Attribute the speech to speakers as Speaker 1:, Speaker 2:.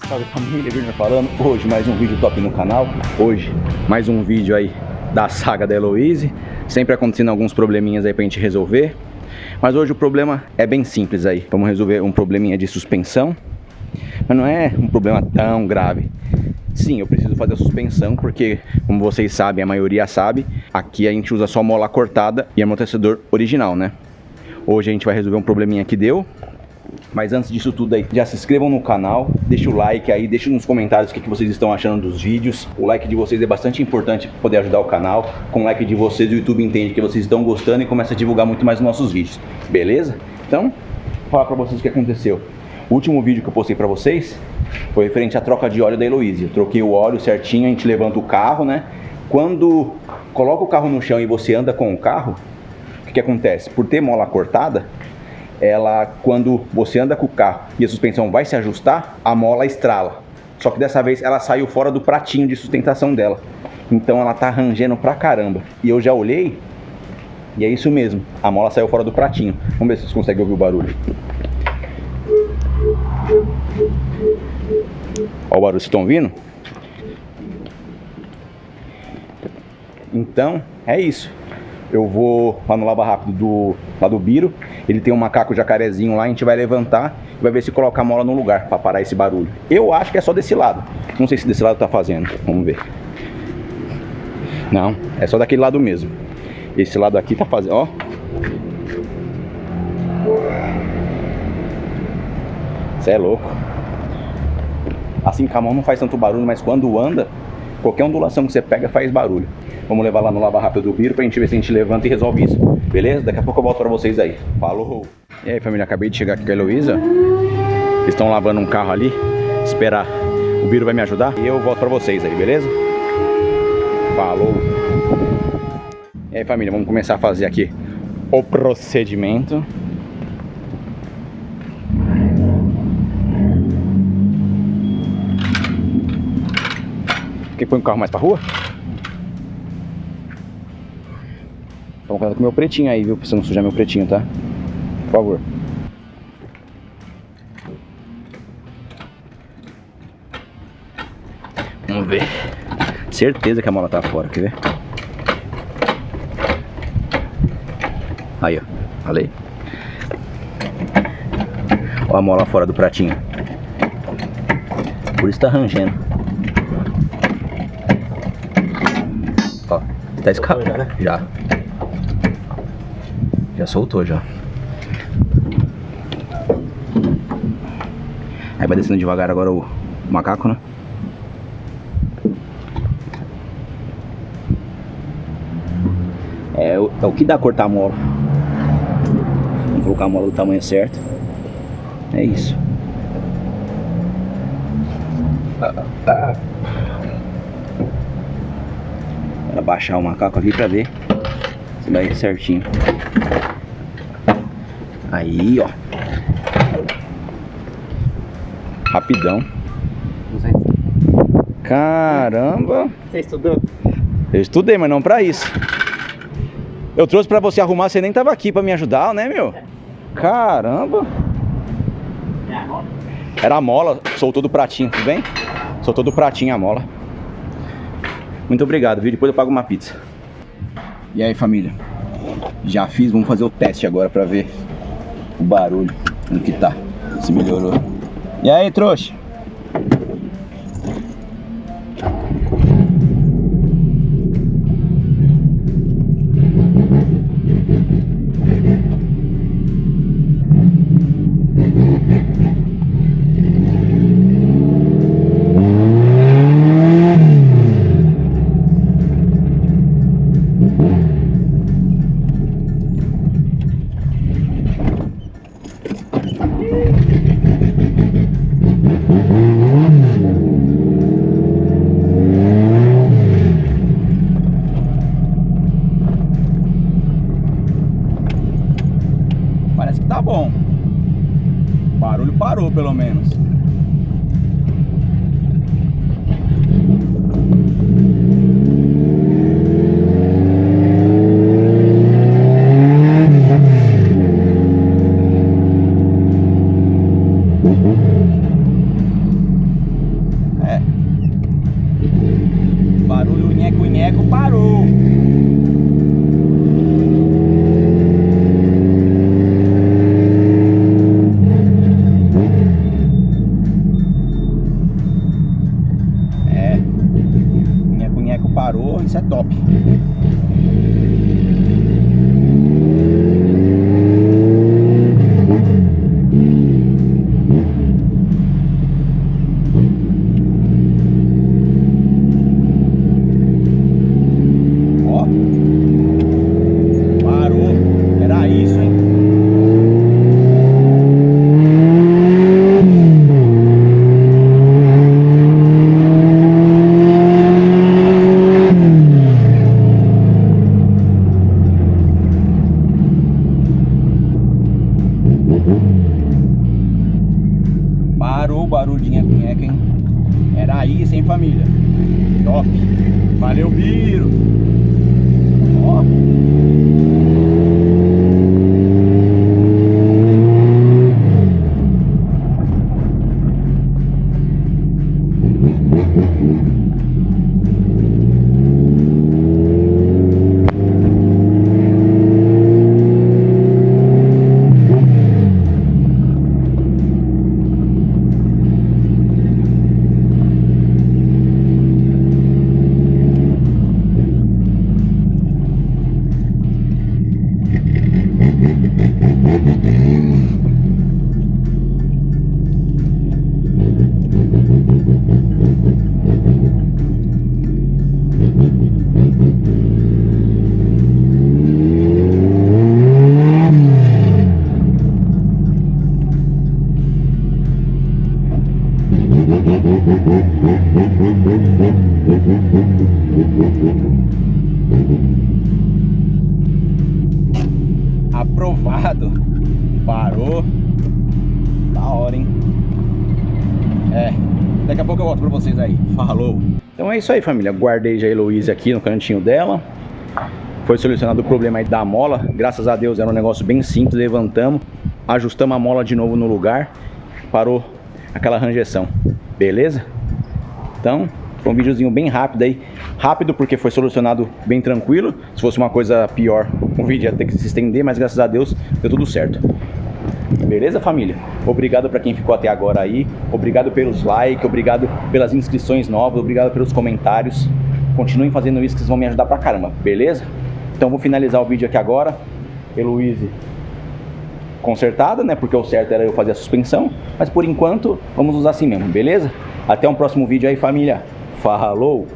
Speaker 1: Salve família, Júnior falando. Hoje mais um vídeo top no canal. Hoje mais um vídeo aí da saga da Heloise. Sempre acontecendo alguns probleminhas aí pra gente resolver. Mas hoje o problema é bem simples aí. Vamos resolver um probleminha de suspensão. Mas não é um problema tão grave. Sim, eu preciso fazer a suspensão porque, como vocês sabem, a maioria sabe, aqui a gente usa só mola cortada e amortecedor original, né? Hoje a gente vai resolver um probleminha que deu. Mas antes disso tudo aí, já se inscrevam no canal, deixa o like aí, deixa nos comentários o que vocês estão achando dos vídeos. O like de vocês é bastante importante para poder ajudar o canal. Com o like de vocês o YouTube entende que vocês estão gostando e começa a divulgar muito mais os nossos vídeos, beleza? Então, vou falar para vocês o que aconteceu. O último vídeo que eu postei para vocês foi referente à troca de óleo da Heloise. Eu troquei o óleo certinho, a gente levanta o carro, né? Quando coloca o carro no chão e você anda com o carro, o que acontece? Por ter mola cortada, ela, quando você anda com o carro e a suspensão vai se ajustar, a mola estrala. Só que dessa vez ela saiu fora do pratinho de sustentação dela. Então ela tá rangendo pra caramba. E eu já olhei e é isso mesmo, a mola saiu fora do pratinho. Vamos ver se vocês conseguem ouvir o barulho. Olha o barulho, vocês estão ouvindo? Então, é isso. Eu vou lá no lava rápido lá do Biro. Ele tem um macaco jacarezinho lá, a gente vai levantar e vai ver se colocar a mola no lugar para parar esse barulho. Eu acho que é só desse lado. Não sei se desse lado tá fazendo. Vamos ver. Não, é só daquele lado mesmo. Esse lado aqui tá fazendo, ó. Você é louco. Assim com a mão não faz tanto barulho, mas quando anda, qualquer ondulação que você pega faz barulho. Vamos levar lá no lava rápido do Biro pra gente ver se a gente levanta e resolve isso. Beleza? Daqui a pouco eu volto pra vocês aí. Falou! E aí família, acabei de chegar aqui com a Heloísa. Eles estão lavando um carro ali. Esperar. O Biro vai me ajudar e eu volto pra vocês aí, beleza? Falou! E aí família, vamos começar a fazer aqui o procedimento. Quer põe o carro mais pra rua? Toma cuidado com o meu pretinho aí, viu? Pra você não sujar meu pretinho, tá? Por favor. Vamos ver. Certeza que a mola tá fora, quer ver? Aí, ó. Falei. Ó a mola fora do pratinho. Por isso tá rangendo. Ó, tá escapando, né? Já. Já soltou já. Aí vai descendo devagar agora o macaco, né? É o que dá a cortar a mola. Vamos colocar a mola do tamanho certo. É isso. Vou abaixar o macaco aqui pra ver se vai certinho. Aí, ó. Rapidão. Caramba.
Speaker 2: Você estudou?
Speaker 1: Eu estudei, mas não pra isso. Eu trouxe pra você arrumar, você nem tava aqui pra me ajudar, né, meu? Caramba.
Speaker 2: É a mola?
Speaker 1: Era a mola, soltou do pratinho, tudo bem? Soltou do pratinho a mola. Muito obrigado, viu? Depois eu pago uma pizza. E aí, família? Já fiz, vamos fazer o teste agora pra ver o barulho, como que tá, se melhorou. E aí, trouxa? parou. Nheco-nheco parou, isso é top. Parou o barulho de nheco-nheco, hein? Era isso, hein, família? Top! Valeu, Biro! Ó! Aprovado. Parou. Da hora, hein? Daqui a pouco eu volto pra vocês aí. Falou. Então é isso aí, família. Guardei já a Heloísa aqui no cantinho dela. Foi solucionado o problema aí da mola. Graças a Deus era um negócio bem simples. Levantamos, ajustamos a mola de novo no lugar. Parou aquela ranjeção. Beleza? Então foi um videozinho bem rápido aí. Rápido porque foi solucionado bem tranquilo. Se fosse uma coisa pior, o vídeo ia ter que se estender, mas graças a Deus deu tudo certo. Beleza, família? Obrigado para quem ficou até agora aí. Obrigado pelos likes, obrigado pelas inscrições novas, obrigado pelos comentários. Continuem fazendo isso que vocês vão me ajudar pra caramba, beleza? Então vou finalizar o vídeo aqui agora. Heloísa consertada, né? Porque o certo era eu fazer a suspensão. Mas por enquanto, vamos usar assim mesmo, beleza? Até um próximo vídeo aí, família. Falou!